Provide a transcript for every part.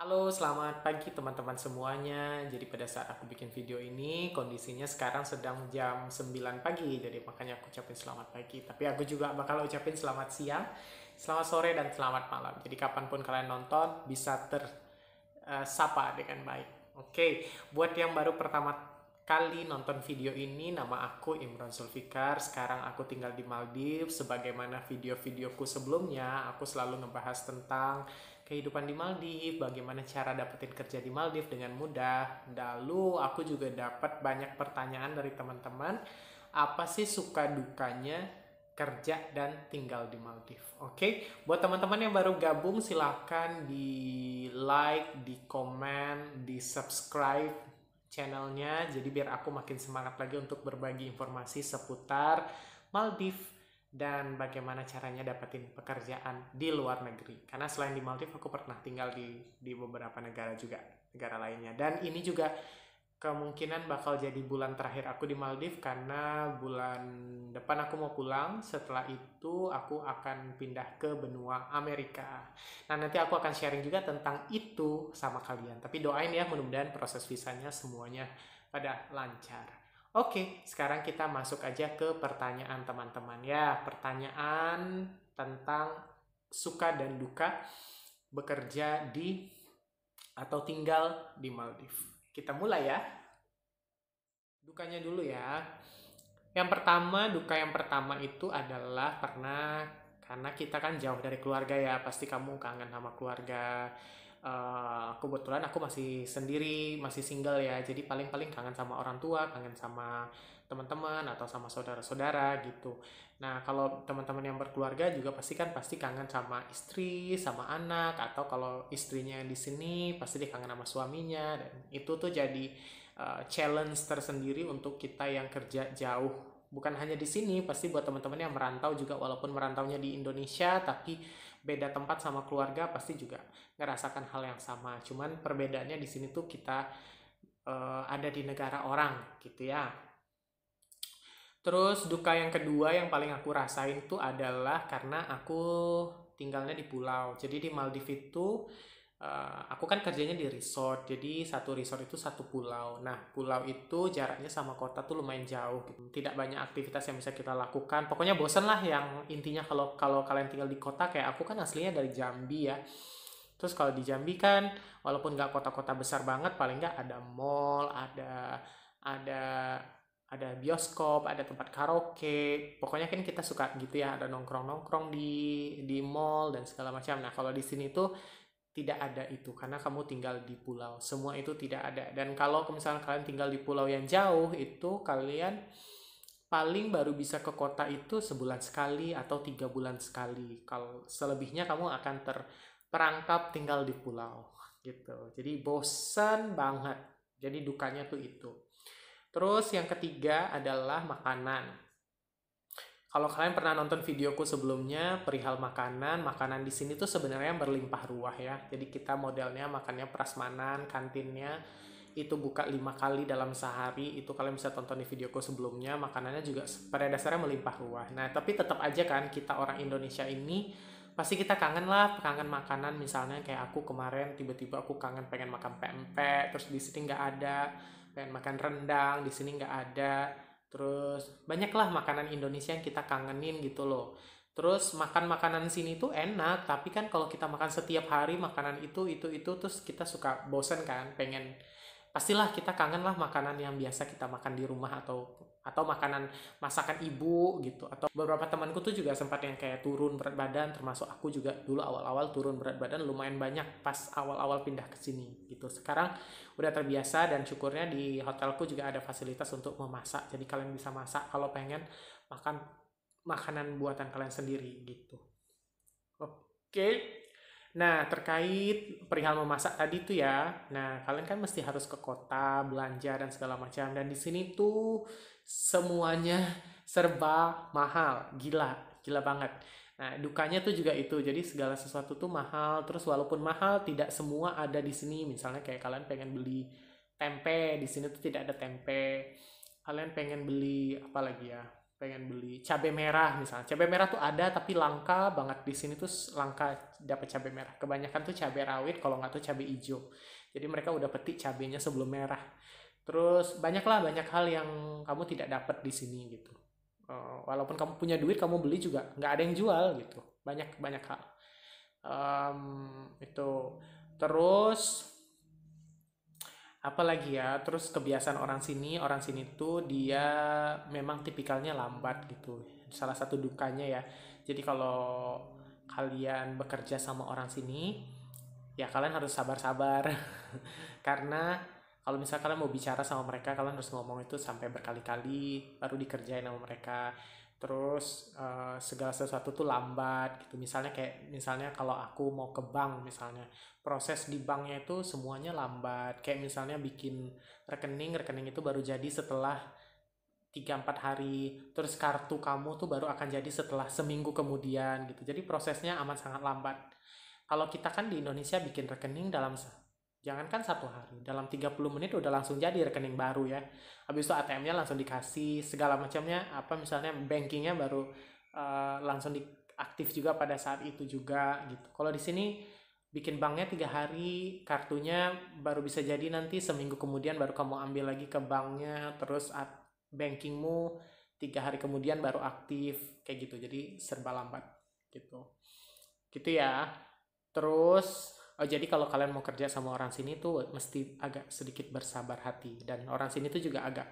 Halo, selamat pagi teman-teman semuanya. Jadi pada saat aku bikin video ini, kondisinya sekarang sedang jam 9 pagi. Jadi makanya aku ucapin selamat pagi. Tapi aku juga bakal ucapin selamat siang, selamat sore, dan selamat malam. Jadi kapanpun kalian nonton, bisa tersapa dengan baik. Oke, buat yang baru pertama kali nonton video ini, nama aku Imron Zulfikar. Sekarang aku tinggal di Maldives. Sebagaimana video-videoku sebelumnya, aku selalu ngebahas tentang kehidupan di Maldives, bagaimana cara dapetin kerja di Maldives dengan mudah. Lalu aku juga dapat banyak pertanyaan dari teman-teman, apa sih suka dukanya kerja dan tinggal di Maldives. Oke, buat teman-teman yang baru gabung silahkan di like, di komen, di subscribe channelnya, jadi biar aku makin semangat lagi untuk berbagi informasi seputar Maldives dan bagaimana caranya dapetin pekerjaan di luar negeri. Karena selain di Maldives, aku pernah tinggal di beberapa negara juga, negara lainnya. Dan ini juga kemungkinan bakal jadi bulan terakhir aku di Maldives karena bulan depan aku mau pulang. Setelah itu aku akan pindah ke benua Amerika. Nah, nanti aku akan sharing juga tentang itu sama kalian. Tapi doain ya, mudah-mudahan proses visanya semuanya pada lancar. Oke, sekarang kita masuk aja ke pertanyaan teman-teman ya. Pertanyaan tentang suka dan duka bekerja di atau tinggal di Maldives. Kita mulai ya. Dukanya dulu ya. Duka yang pertama itu adalah karena kita kan jauh dari keluarga ya, pasti kamu kangen sama keluarga. Kebetulan aku masih sendiri, masih single ya, jadi paling-paling kangen sama orang tua, kangen sama teman-teman atau sama saudara-saudara gitu. Nah, kalau teman-teman yang berkeluarga juga pasti kangen sama istri, sama anak, atau kalau istrinya di sini pasti dia kangen sama suaminya, dan itu tuh jadi challenge tersendiri untuk kita yang kerja jauh. Bukan hanya di sini, pasti buat teman-teman yang merantau juga, walaupun merantaunya di Indonesia, tapi beda tempat sama keluarga, pasti juga ngerasakan hal yang sama. Cuman perbedaannya di sini tuh kita ada di negara orang gitu ya. Terus duka yang kedua yang paling aku rasain tuh adalah karena aku tinggalnya di pulau. Jadi di Maldives itu aku kan kerjanya di resort. Jadi satu resort itu satu pulau. Nah, pulau itu jaraknya sama kota tuh lumayan jauh gitu. Tidak banyak aktivitas yang bisa kita lakukan. Pokoknya bosen lah, yang intinya kalau kalau kalian tinggal di kota, kayak aku kan aslinya dari Jambi ya. Terus kalau di Jambi kan walaupun nggak kota-kota besar banget, paling nggak ada mall, ada ada bioskop, ada tempat karaoke. Pokoknya kan kita suka gitu ya, ada nongkrong-nongkrong di mall dan segala macam. Nah, kalau di sini tuh tidak ada itu karena kamu tinggal di pulau. Semua itu tidak ada. Dan kalau misalnya kalian tinggal di pulau yang jauh, itu kalian paling baru bisa ke kota itu sebulan sekali atau 3 bulan sekali. Kalau selebihnya kamu akan terperangkap tinggal di pulau gitu. Jadi bosan banget. Jadi dukanya tuh itu. Terus yang ketiga adalah makanan. Kalau kalian pernah nonton videoku sebelumnya perihal makanan, makanan di sini tuh sebenarnya berlimpah ruah ya. Jadi kita modelnya makannya prasmanan, kantinnya itu buka 5 kali dalam sehari. Itu kalian bisa tonton di videoku sebelumnya. Makanannya juga pada dasarnya melimpah ruah. Nah, tapi tetap aja kan kita orang Indonesia ini pasti kita kangen lah, kangen makanan. Misalnya kayak aku kemarin tiba-tiba aku kangen pengen makan pempek, terus di sini nggak ada. Pengen makan rendang, di sini nggak ada. Terus banyaklah makanan Indonesia yang kita kangenin gitu loh. Terus makan makanan sini tuh enak, tapi kan kalau kita makan setiap hari makanan itu terus kita suka bosen kan, pastilah kita kangen lah makanan yang biasa kita makan di rumah, atau makanan masakan ibu gitu. Atau beberapa temanku tuh juga sempat yang kayak turun berat badan, termasuk aku juga dulu awal-awal turun berat badan lumayan banyak pas awal-awal pindah ke sini gitu. Sekarang udah terbiasa dan syukurnya di hotelku juga ada fasilitas untuk memasak. Jadi kalian bisa masak kalau pengen makan makanan buatan kalian sendiri gitu. Oke. Nah, terkait perihal memasak tadi tuh ya. Nah, kalian kan mesti harus ke kota, belanja dan segala macam. Dan di sini tuh semuanya serba mahal. Gila, gila banget. Nah, dukanya tuh juga itu. Jadi segala sesuatu tuh mahal. Terus walaupun mahal, tidak semua ada di sini. Misalnya kayak kalian pengen beli tempe, di sini tuh tidak ada tempe. Kalian pengen beli apa lagi ya? pengen beli cabai merah misalnya. Cabai merah tuh ada tapi langka banget di sini tuh, langka dapat cabai merah. Kebanyakan tuh cabai rawit, kalau nggak tuh cabai hijau. Jadi mereka udah petik cabainya sebelum merah. Terus banyak hal yang kamu tidak dapat di sini gitu. Walaupun kamu punya duit, kamu beli juga nggak ada yang jual gitu. Banyak banyak hal. Itu. Terus apalagi ya, terus kebiasaan orang sini tuh dia memang tipikalnya lambat gitu, salah satu dukanya ya. Jadi kalau kalian bekerja sama orang sini, ya kalian harus sabar-sabar karena kalau misalnya kalian mau bicara sama mereka, kalian harus ngomong itu sampai berkali-kali baru dikerjain sama mereka. Terus segala sesuatu tuh lambat gitu. Misalnya kalau aku mau ke bank misalnya, proses di banknya itu semuanya lambat. Kayak misalnya bikin rekening itu baru jadi setelah 3-4 hari. Terus kartu kamu tuh baru akan jadi setelah seminggu kemudian gitu. Jadi prosesnya amat sangat lambat. Kalau kita kan di Indonesia bikin rekening jangankan 1 hari, dalam 30 menit udah langsung jadi rekening baru ya. Habis itu ATM-nya langsung dikasih, segala macamnya, apa misalnya bankingnya baru langsung diaktif juga pada saat itu juga gitu. Kalau di sini bikin banknya 3 hari, kartunya baru bisa jadi nanti seminggu kemudian baru kamu ambil lagi ke banknya, terus bankingmu 3 hari kemudian baru aktif kayak gitu. Jadi serba lambat gitu. Gitu ya. Terus, jadi kalau kalian mau kerja sama orang sini tuh mesti agak sedikit bersabar hati, dan orang sini tuh juga agak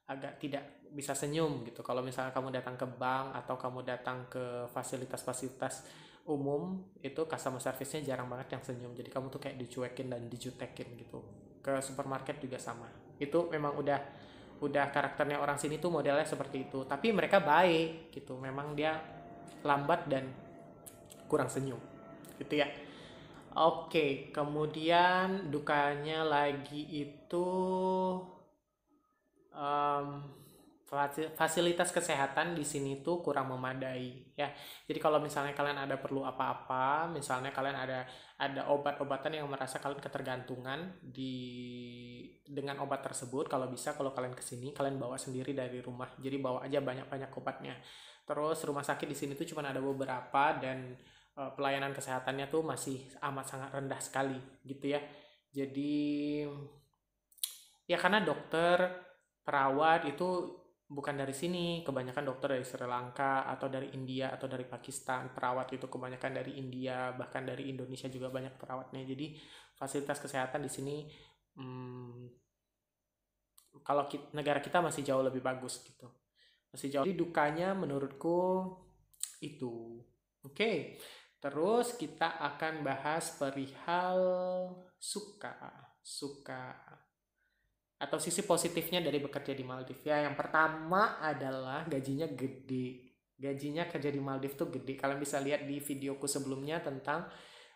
agak tidak bisa senyum gitu. Kalau misalnya kamu datang ke bank atau kamu datang ke fasilitas-fasilitas umum, itu customer service-nya jarang banget yang senyum. Jadi kamu tuh kayak dicuekin dan dijutekin gitu. Ke supermarket juga sama. Itu memang udah karakternya orang sini tuh modelnya seperti itu. Tapi mereka baik gitu. Memang dia lambat dan kurang senyum gitu ya. Oke, kemudian dukanya lagi itu em, fasilitas kesehatan di sini tuh kurang memadai ya. Jadi kalau misalnya kalian ada perlu apa-apa, misalnya kalian ada obat-obatan yang merasa kalian ketergantungan dengan obat tersebut, kalau bisa kalau kalian kesini kalian bawa sendiri dari rumah. Jadi bawa aja banyak-banyak obatnya. Terus rumah sakit di sini tuh cuma ada beberapa, dan pelayanan kesehatannya tuh masih amat sangat rendah sekali gitu ya. Jadi ya karena dokter, perawat itu bukan dari sini, kebanyakan dokter dari Sri Lanka atau dari India atau dari Pakistan. Perawat itu kebanyakan dari India, bahkan dari Indonesia juga banyak perawatnya. Jadi fasilitas kesehatan di sini kalau negara kita masih jauh lebih bagus gitu. Masih jauh. Jadi dukanya menurutku itu. Oke. Terus kita akan bahas perihal suka atau sisi positifnya dari bekerja di Maldives ya. Yang pertama adalah gajinya gede. Gajinya kerja di Maldives tuh gede. Kalian bisa lihat di videoku sebelumnya tentang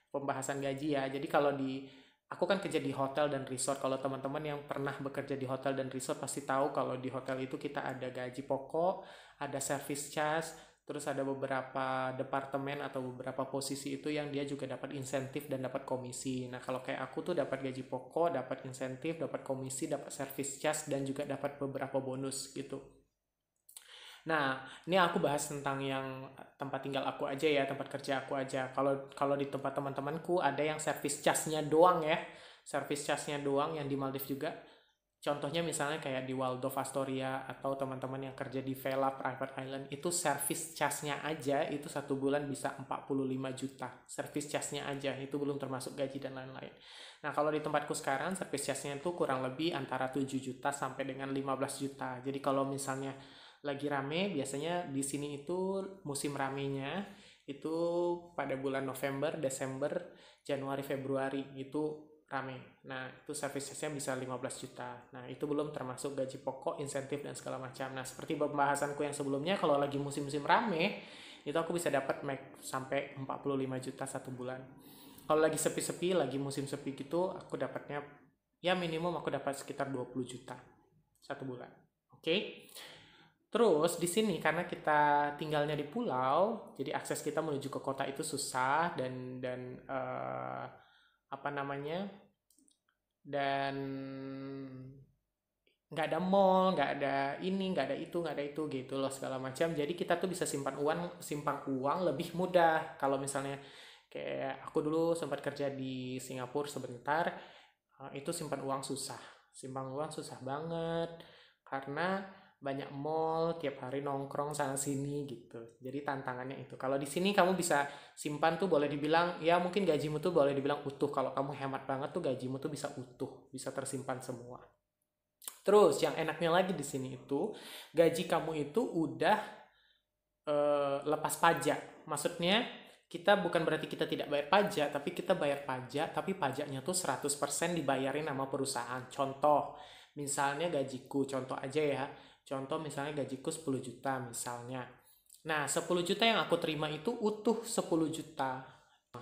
pembahasan gaji ya. Jadi aku kan kerja di hotel dan resort. Kalau teman-teman yang pernah bekerja di hotel dan resort pasti tahu kalau di hotel itu kita ada gaji pokok, ada service charge, terus ada beberapa departemen atau beberapa posisi itu yang dia juga dapat insentif dan dapat komisi. Nah, kalau kayak aku tuh dapat gaji pokok, dapat insentif, dapat komisi, dapat service charge, dan juga dapat beberapa bonus gitu. Nah, ini aku bahas tentang yang tempat tinggal aku aja ya, tempat kerja aku aja. Kalau di tempat teman-temanku ada yang service charge-nya doang ya. Service charge-nya doang yang di Maldives juga. Contohnya misalnya kayak di Waldorf Astoria atau teman-teman yang kerja di Vela Private Island, itu service charge-nya aja itu 1 bulan bisa 45 juta. Service charge-nya aja, itu belum termasuk gaji dan lain-lain. Nah, kalau di tempatku sekarang service charge-nya itu kurang lebih antara 7 juta sampai dengan 15 juta. Jadi kalau misalnya lagi rame, biasanya di sini itu musim ramenya itu pada bulan November, Desember, Januari, Februari itu rame. Nah, itu service charge-nya bisa 15 juta. Nah, itu belum termasuk gaji pokok, insentif, dan segala macam. Nah, seperti pembahasanku yang sebelumnya, kalau lagi musim-musim rame, itu aku bisa dapat sampai 45 juta 1 bulan. Kalau lagi sepi-sepi, lagi musim sepi gitu, aku dapatnya, ya minimum aku dapat sekitar 20 juta 1 bulan. Oke? Terus di sini karena kita tinggalnya di pulau, jadi akses kita menuju ke kota itu susah, dan apa namanya, dan nggak ada mall, nggak ada ini, nggak ada itu gitu loh segala macam. Jadi kita tuh bisa simpan uang lebih mudah. Kalau misalnya kayak aku dulu sempat kerja di Singapura sebentar, itu simpan uang susah banget karena banyak mall tiap hari nongkrong sana sini gitu. Jadi tantangannya itu. Kalau di sini kamu bisa simpan tuh boleh dibilang ya mungkin gajimu tuh boleh dibilang utuh. Kalau kamu hemat banget tuh gajimu tuh bisa utuh, bisa tersimpan semua. Terus yang enaknya lagi di sini itu gaji kamu itu udah lepas pajak. Maksudnya kita bukan berarti kita tidak bayar pajak, tapi kita bayar pajak, tapi pajaknya tuh 100% dibayarin sama perusahaan. Contoh, misalnya gajiku, contoh aja ya. Contoh misalnya gajiku 10 juta misalnya. Nah, 10 juta yang aku terima itu utuh 10 juta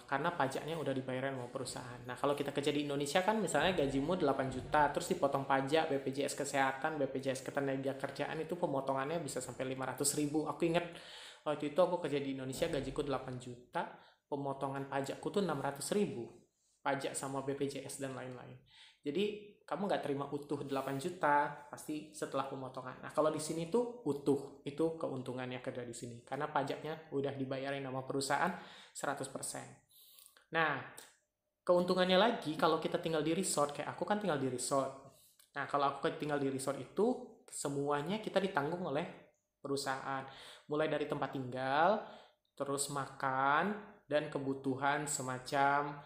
karena pajaknya udah dibayarin sama perusahaan. Nah, kalau kita kerja di Indonesia kan misalnya gajimu 8 juta, terus dipotong pajak, BPJS Kesehatan, BPJS Ketenagakerjaan itu pemotongannya bisa sampai 500 ribu. Aku ingat waktu itu aku kerja di Indonesia gajiku 8 juta, pemotongan pajakku tuh 600 ribu. Pajak sama BPJS dan lain-lain. Jadi kamu nggak terima utuh 8 juta, pasti setelah pemotongan. Nah, kalau di sini tuh utuh, itu keuntungannya kerja di sini. Karena pajaknya udah dibayarin sama perusahaan 100%. Nah, keuntungannya lagi kalau kita tinggal di resort, kayak aku kan tinggal di resort. Nah, kalau aku tinggal di resort itu semuanya kita ditanggung oleh perusahaan. Mulai dari tempat tinggal, terus makan dan kebutuhan semacam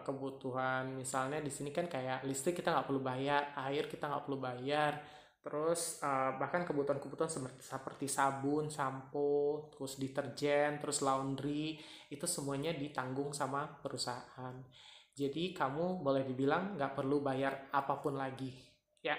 kebutuhan misalnya di sini kan kayak listrik kita nggak perlu bayar, air kita nggak perlu bayar, terus bahkan kebutuhan-kebutuhan seperti sabun, sampo, terus deterjen, terus laundry itu semuanya ditanggung sama perusahaan. Jadi kamu boleh dibilang nggak perlu bayar apapun lagi, ya.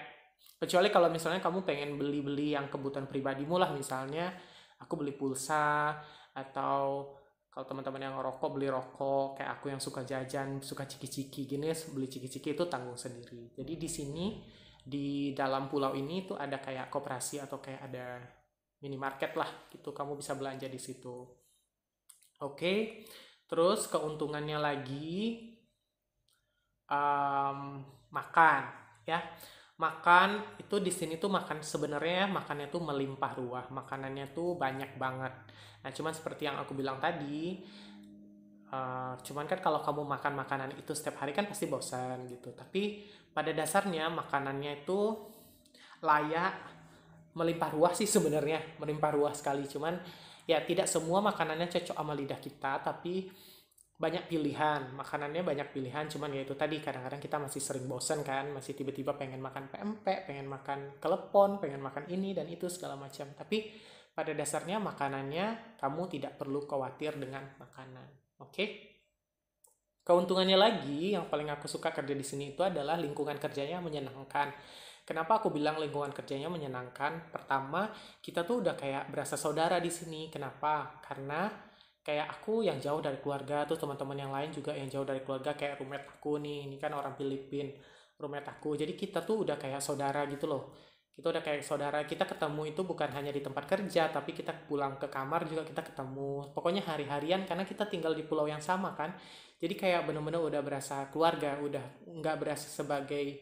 Kecuali kalau misalnya kamu pengen beli-beli yang kebutuhan pribadimu lah, misalnya aku beli pulsa atau kalau teman-teman yang ngerokok beli rokok, kayak aku yang suka jajan, suka ciki-ciki gini, beli ciki-ciki itu tanggung sendiri. Jadi di sini di dalam pulau ini tuh ada kayak koperasi atau kayak ada minimarket lah gitu, kamu bisa belanja di situ. Oke, terus keuntungannya lagi makan ya. Makan itu di sini tuh makan sebenarnya makannya tuh melimpah ruah, makanannya tuh banyak banget. Nah, cuman seperti yang aku bilang tadi, cuman kan kalau kamu makan makanan itu setiap hari kan pasti bosan gitu. Tapi pada dasarnya makanannya itu layak, melimpah ruah sih sebenarnya, melimpah ruah sekali. Cuman ya tidak semua makanannya cocok sama lidah kita, tapi banyak pilihan, makanannya banyak pilihan. Cuman ya itu tadi kadang-kadang kita masih sering bosan kan, masih tiba-tiba pengen makan pempek, pengen makan kelepon, pengen makan ini dan itu segala macam. Tapi pada dasarnya makanannya kamu tidak perlu khawatir dengan makanan. Oke? Keuntungannya lagi yang paling aku suka kerja di sini itu adalah lingkungan kerjanya menyenangkan. Kenapa aku bilang lingkungan kerjanya menyenangkan? Pertama, kita tuh udah kayak berasa saudara di sini. Kenapa? Karena kayak aku yang jauh dari keluarga, tuh teman-teman yang lain juga yang jauh dari keluarga, kayak roommate aku nih, ini kan orang Filipin, roommate aku. Jadi kita tuh udah kayak saudara gitu loh. Kita udah kayak saudara, kita ketemu itu bukan hanya di tempat kerja, tapi kita pulang ke kamar juga kita ketemu. Pokoknya hari-harian karena kita tinggal di pulau yang sama kan. Jadi kayak bener-bener udah berasa keluarga, udah nggak berasa sebagai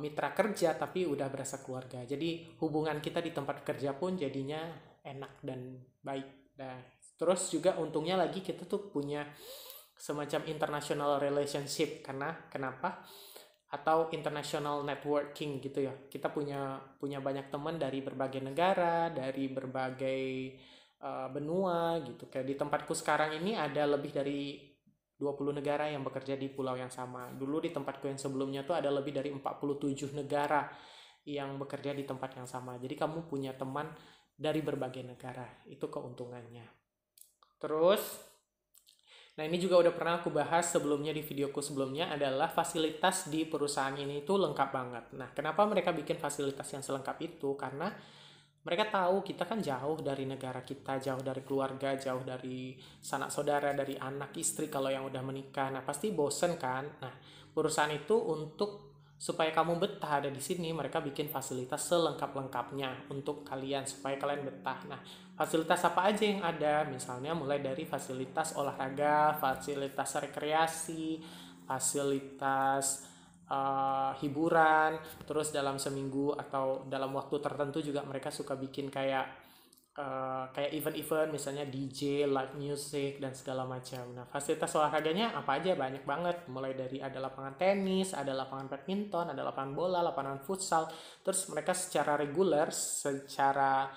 mitra kerja, tapi udah berasa keluarga. Jadi hubungan kita di tempat kerja pun jadinya enak dan baik. Nah, terus juga untungnya lagi kita tuh punya semacam international relationship. Karena kenapa? Atau international networking gitu ya. Kita punya banyak teman dari berbagai negara, dari berbagai benua gitu. Kayak di tempatku sekarang ini ada lebih dari 20 negara yang bekerja di pulau yang sama. Dulu di tempatku yang sebelumnya tuh ada lebih dari 47 negara yang bekerja di tempat yang sama. Jadi kamu punya teman dari berbagai negara. Itu keuntungannya. Terus, nah ini juga udah pernah aku bahas sebelumnya di videoku sebelumnya, adalah fasilitas di perusahaan ini tuh lengkap banget. Nah, kenapa mereka bikin fasilitas yang selengkap itu? Karena mereka tahu kita kan jauh dari negara kita, jauh dari keluarga, jauh dari sanak saudara, dari anak istri kalau yang udah menikah. Nah, pasti bosen kan? Nah, perusahaan itu untuk supaya kamu betah ada di sini, mereka bikin fasilitas selengkap-lengkapnya untuk kalian supaya kalian betah. Nah, fasilitas apa aja yang ada? Misalnya mulai dari fasilitas olahraga, fasilitas rekreasi, fasilitas hiburan. Terus dalam seminggu atau dalam waktu tertentu juga mereka suka bikin kayak event-event, misalnya DJ, live music dan segala macam. Nah, fasilitas olahraganya apa aja, banyak banget. Mulai dari ada lapangan tenis, ada lapangan badminton, ada lapangan bola, lapangan futsal. Terus mereka secara reguler, secara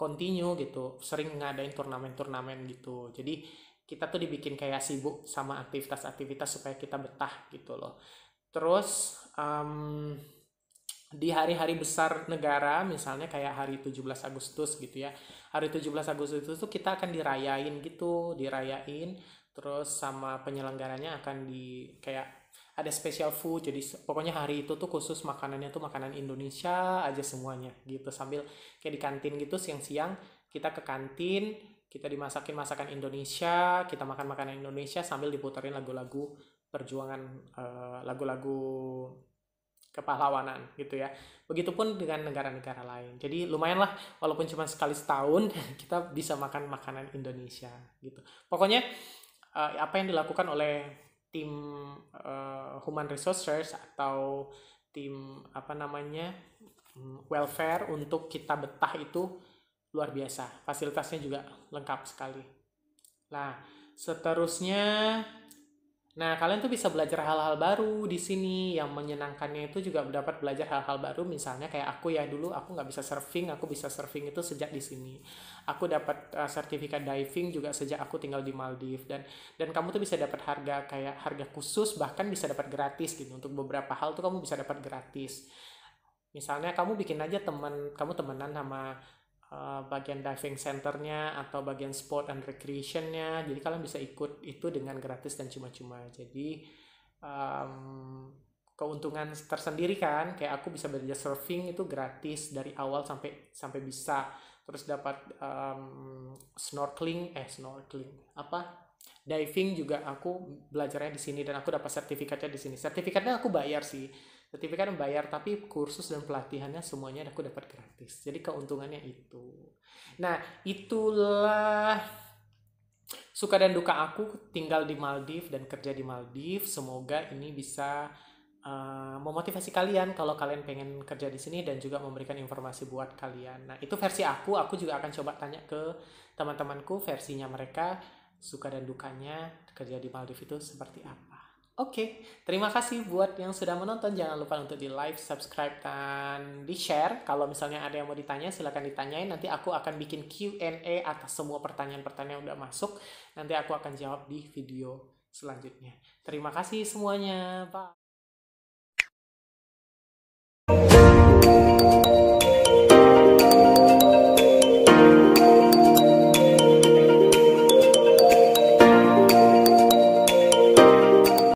continue gitu, sering ngadain turnamen-turnamen gitu. Jadi kita tuh dibikin kayak sibuk sama aktivitas-aktivitas supaya kita betah gitu loh. Terus di hari-hari besar negara, misalnya kayak hari 17 Agustus gitu ya. Hari 17 Agustus itu tuh kita akan dirayain gitu, dirayain. Terus sama penyelenggaranya akan kayak ada special food. Jadi pokoknya hari itu tuh khusus makanannya tuh makanan Indonesia aja semuanya gitu. Sambil kayak di kantin gitu, siang-siang kita ke kantin, kita dimasakin masakan Indonesia, kita makan makanan Indonesia sambil diputerin lagu-lagu perjuangan, lagu-lagu kepahlawanan gitu ya. Begitupun dengan negara-negara lain. Jadi lumayan lah, walaupun cuma sekali setahun kita bisa makan makanan Indonesia gitu. Pokoknya apa yang dilakukan oleh tim human resources atau tim apa namanya welfare untuk kita betah itu luar biasa. Fasilitasnya juga lengkap sekali. Nah, seterusnya, nah, kalian tuh bisa belajar hal-hal baru di sini. Yang menyenangkannya itu juga dapat belajar hal-hal baru. Misalnya kayak aku ya, dulu aku nggak bisa surfing, aku bisa surfing itu sejak di sini. Aku dapat sertifikat diving juga sejak aku tinggal di Maldives. Dan kamu tuh bisa dapat harga khusus, bahkan bisa dapat gratis gitu. Untuk beberapa hal tuh kamu bisa dapat gratis. Misalnya kamu bikin aja kamu temenan sama bagian diving centernya atau bagian sport and recreationnya, jadi kalian bisa ikut itu dengan gratis dan cuma-cuma. Jadi keuntungan tersendiri kan, kayak aku bisa belajar surfing itu gratis dari awal sampai bisa. Terus dapat snorkeling apa, diving juga aku belajarnya di sini dan aku dapat sertifikatnya di sini. Sertifikatnya aku bayar sih, sertifikat membayar, tapi kursus dan pelatihannya semuanya aku dapat gratis. Jadi keuntungannya itu. Nah, itulah suka dan duka aku tinggal di Maldives dan kerja di Maldives. Semoga ini bisa memotivasi kalian kalau kalian pengen kerja di sini dan juga memberikan informasi buat kalian. Nah, itu versi aku. Aku juga akan coba tanya ke teman-temanku versinya mereka, suka dan dukanya kerja di Maldives itu seperti apa. Oke, terima kasih buat yang sudah menonton. Jangan lupa untuk di like, subscribe, dan di share. Kalau misalnya ada yang mau ditanya, silahkan ditanyain. Nanti aku akan bikin Q&A atas semua pertanyaan-pertanyaan yang udah masuk. Nanti aku akan jawab di video selanjutnya. Terima kasih semuanya. Bye.